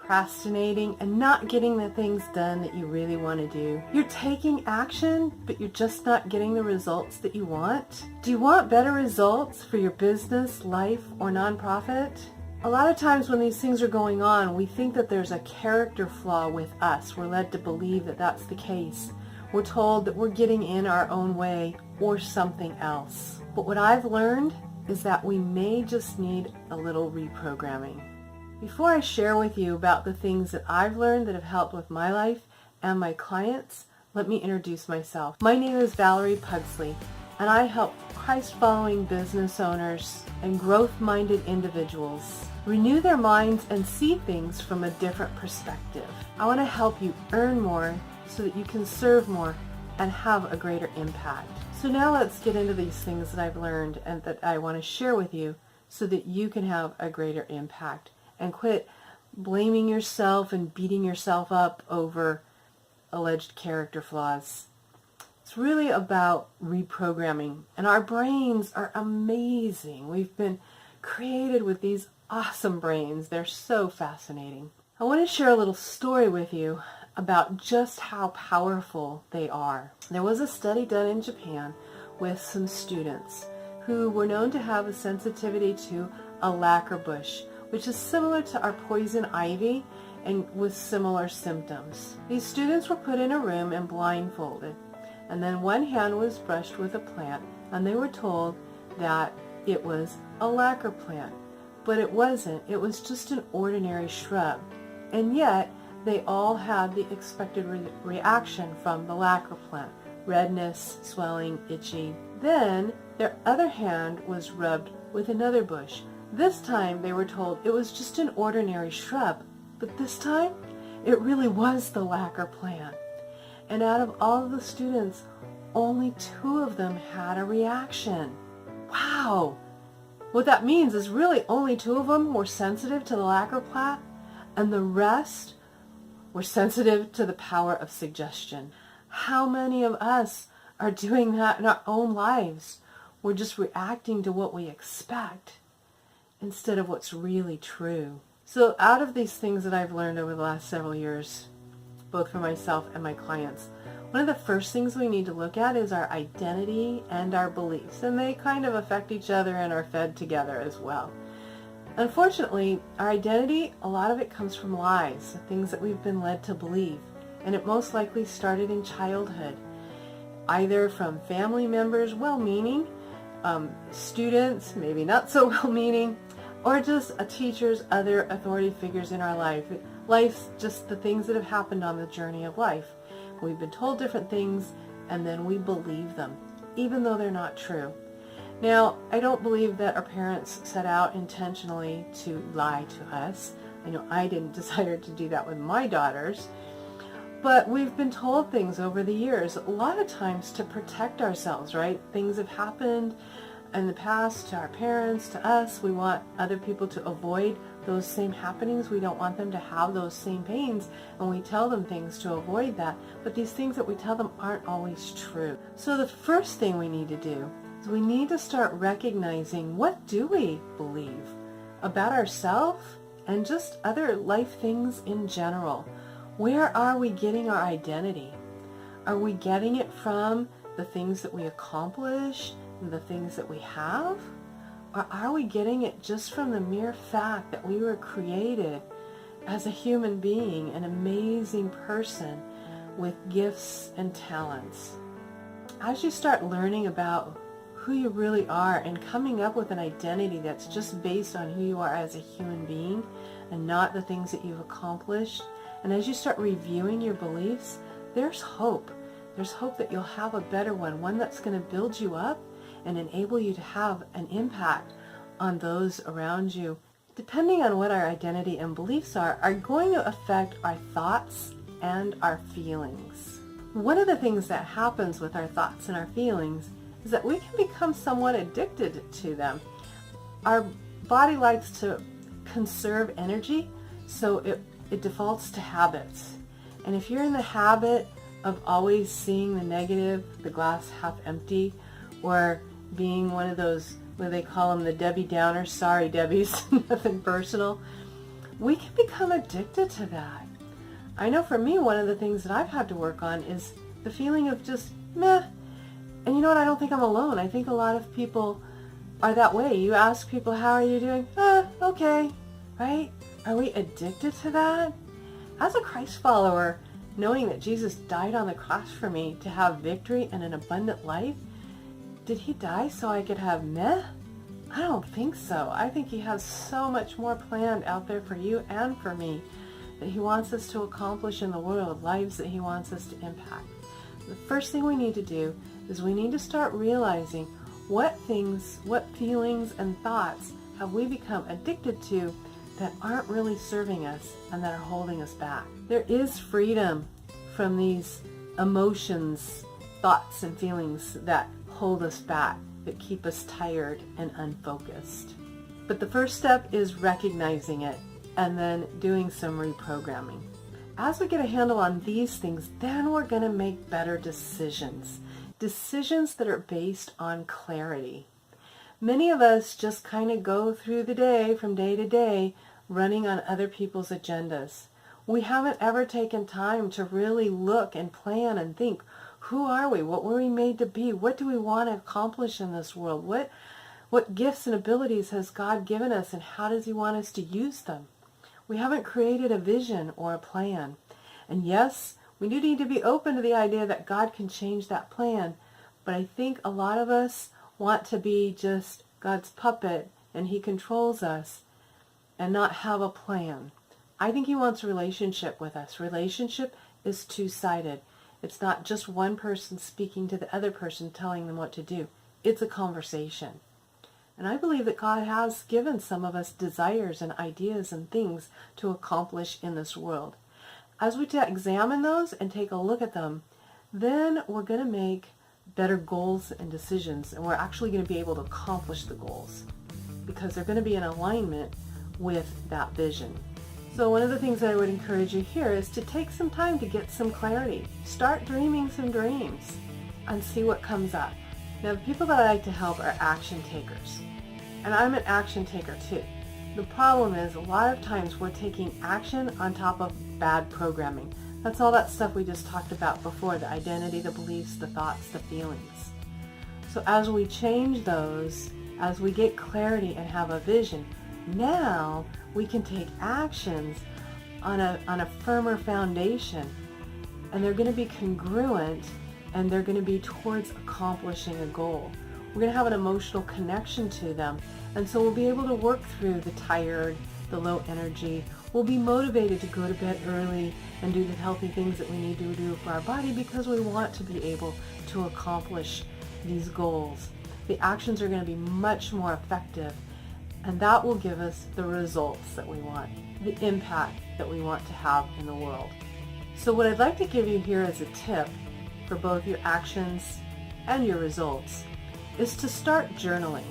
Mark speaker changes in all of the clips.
Speaker 1: procrastinating and not getting the things done that you really want to do? You're taking action, but you're just not getting the results that you want? Do you want better results for your business, life, or nonprofit? A lot of times when these things are going on, we think that there's a character flaw with us. We're led to believe that that's the case. We're told that we're getting in our own way or something else. But what I've learned is that we may just need a little reprogramming. Before I share with you about the things that I've learned that have helped with my life and my clients, let me introduce myself. My name is Valerie Pugsley, and I help Christ-following business owners and growth-minded individuals renew their minds and see things from a different perspective. I want to help you earn more so that you can serve more and have a greater impact. So now let's get into these things that I've learned and that I want to share with you so that you can have a greater impact and quit blaming yourself and beating yourself up over alleged character flaws. It's really about reprogramming, and our brains are amazing. We've been created with these awesome brains. They're so fascinating. I want to share a little story with you about just how powerful they are. There was a study done in Japan with some students who were known to have a sensitivity to a lacquer bush, which is similar to our poison ivy and with similar symptoms. These students were put in a room and blindfolded, and then one hand was brushed with a plant, and they were told that it was a lacquer plant. But it wasn't. It was just an ordinary shrub. And yet, they all had the expected reaction from the lacquer plant: redness, swelling, itchy. Then their other hand was rubbed with another bush. This time they were told it was just an ordinary shrub, but this time it really was the lacquer plant. And out of all of the students, only 2 of them had a reaction. Wow! What that means is really only 2 of them were sensitive to the lacquer plant, and the rest were sensitive to the power of suggestion. How many of us are doing that in our own lives? We're just reacting to what we expect instead of what's really true. So out of these things that I've learned over the last several years, both for myself and my clients, one of the first things we need to look at is our identity and our beliefs, and they kind of affect each other and are fed together as well. Unfortunately, our identity, a lot of it comes from lies, the things that we've been led to believe, and it most likely started in childhood, either from family members, well-meaning, students, maybe not so well-meaning, or just a teachers, other authority figures in our life. Life's just the things that have happened on the journey of life. We've been told different things, and then we believe them, even though they're not true. Now, I don't believe that our parents set out intentionally to lie to us. I know I didn't desire to do that with my daughters, but we've been told things over the years, a lot of times to protect ourselves, right? Things have happened in the past to our parents, to us. We want other people to avoid those same happenings. We don't want them to have those same pains, and we tell them things to avoid that. But these things that we tell them aren't always true. So the first thing we need to do is we need to start recognizing, what do we believe about ourselves and just other life things in general? Where are we getting our identity? Are we getting it from the things that we accomplish, the things that we have? Or are we getting it just from the mere fact that we were created as a human being, an amazing person with gifts and talents? As you start learning about who you really are and coming up with an identity that's just based on who you are as a human being and not the things that you've accomplished, and as you start reviewing your beliefs, there's hope. There's hope that you'll have a better one that's going to build you up and enable you to have an impact on those around you. Depending on what our identity and beliefs are going to affect our thoughts and our feelings. One of the things that happens with our thoughts and our feelings is that we can become somewhat addicted to them. Our body likes to conserve energy, so it defaults to habits. And if you're in the habit of always seeing the negative, the glass half empty, or being one of those, what they call them, the Debbie Downers, sorry Debbies, nothing personal, we can become addicted to that. I know for me, one of the things that I've had to work on is the feeling of just meh. And you know what? I don't think I'm alone. I think a lot of people are that way. You ask people, how are you doing? Okay, right? Are we addicted to that? As a Christ follower, knowing that Jesus died on the cross for me to have victory and an abundant life, did he die so I could have meh? I don't think so. I think he has so much more planned out there for you and for me that he wants us to accomplish in the world, lives that he wants us to impact. The first thing we need to do is we need to start realizing what things, what feelings and thoughts have we become addicted to that aren't really serving us and that are holding us back. There is freedom from these emotions, thoughts and feelings that hold us back, that keep us tired and unfocused. But the first step is recognizing it and then doing some reprogramming. As we get a handle on these things, then we're going to make better decisions. Decisions that are based on clarity. Many of us just kind of go through the day from day to day running on other people's agendas. We haven't ever taken time to really look and plan and think, who are we? What were we made to be? What do we want to accomplish in this world? What gifts and abilities has God given us, and how does he want us to use them? We haven't created a vision or a plan. And yes, we do need to be open to the idea that God can change that plan. But I think a lot of us want to be just God's puppet and he controls us and not have a plan. I think he wants a relationship with us. Relationship is two-sided. It's not just one person speaking to the other person telling them what to do. It's a conversation. And I believe that God has given some of us desires and ideas and things to accomplish in this world. As we examine those and take a look at them, then we're going to make better goals and decisions, and we're actually going to be able to accomplish the goals because they're going to be in alignment with that vision. So one of the things that I would encourage you here is to take some time to get some clarity. Start dreaming some dreams and see what comes up. Now, the people that I like to help are action takers. And I'm an action taker too. The problem is a lot of times we're taking action on top of bad programming. That's all that stuff we just talked about before, the identity, the beliefs, the thoughts, the feelings. So as we change those, as we get clarity and have a vision, now we can take actions on a firmer foundation, and they're going to be congruent, and they're going to be towards accomplishing a goal. We're going to have an emotional connection to them, and so we'll be able to work through the tired, the low energy. We'll be motivated to go to bed early and do the healthy things that we need to do for our body because we want to be able to accomplish these goals. The actions are going to be much more effective, and that will give us the results that we want, the impact that we want to have in the world. So what I'd like to give you here as a tip for both your actions and your results is to start journaling.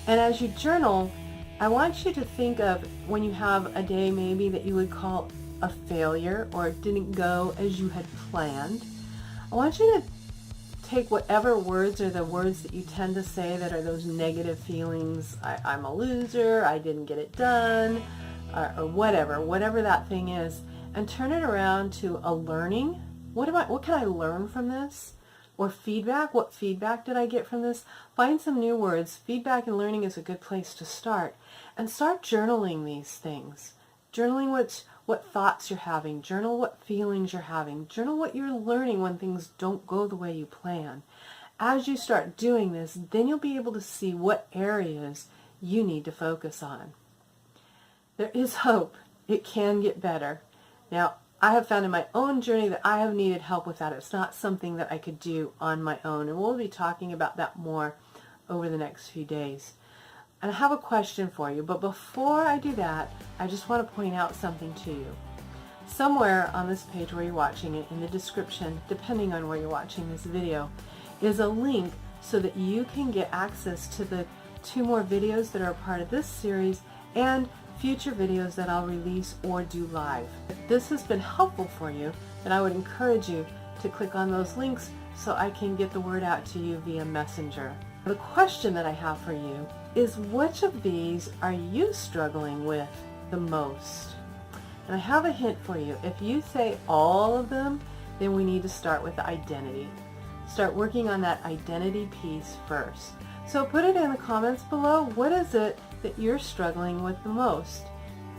Speaker 1: And as you journal, I want you to think of when you have a day maybe that you would call a failure or it didn't go as you had planned. I want you to take whatever words are the words that you tend to say that are those negative feelings. I'm a loser, I didn't get it done, or whatever that thing is, and turn it around to a learning. What can I learn from this? Or feedback. What feedback did I get from this? Find some new words. Feedback and learning is a good place to start. And start journaling these things. Journaling what thoughts you're having. Journal what feelings you're having. Journal what you're learning when things don't go the way you plan. As you start doing this, then you'll be able to see what areas you need to focus on. There is hope. It can get better. Now, I have found in my own journey that I have needed help with that. It's not something that I could do on my own, and we'll be talking about that more over the next few days. And I have a question for you, but before I do that, I just want to point out something to you. Somewhere on this page where you're watching it, in the description, depending on where you're watching this video, is a link so that you can get access to the 2 more videos that are a part of this series and future videos that I'll release or do live. If this has been helpful for you, then I would encourage you to click on those links so I can get the word out to you via Messenger. The question that I have for you is, which of these are you struggling with the most? And I have a hint for you. If you say all of them, then we need to start with the identity. Start working on that identity piece first. So put it in the comments below. What is it that you're struggling with the most?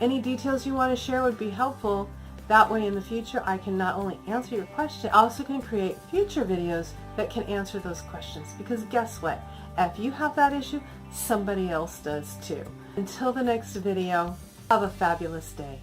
Speaker 1: Any details you want to share would be helpful. That way in the future I can not only answer your question, I also can create future videos that can answer those questions. Because guess what? If you have that issue, somebody else does too. Until the next video, have a fabulous day.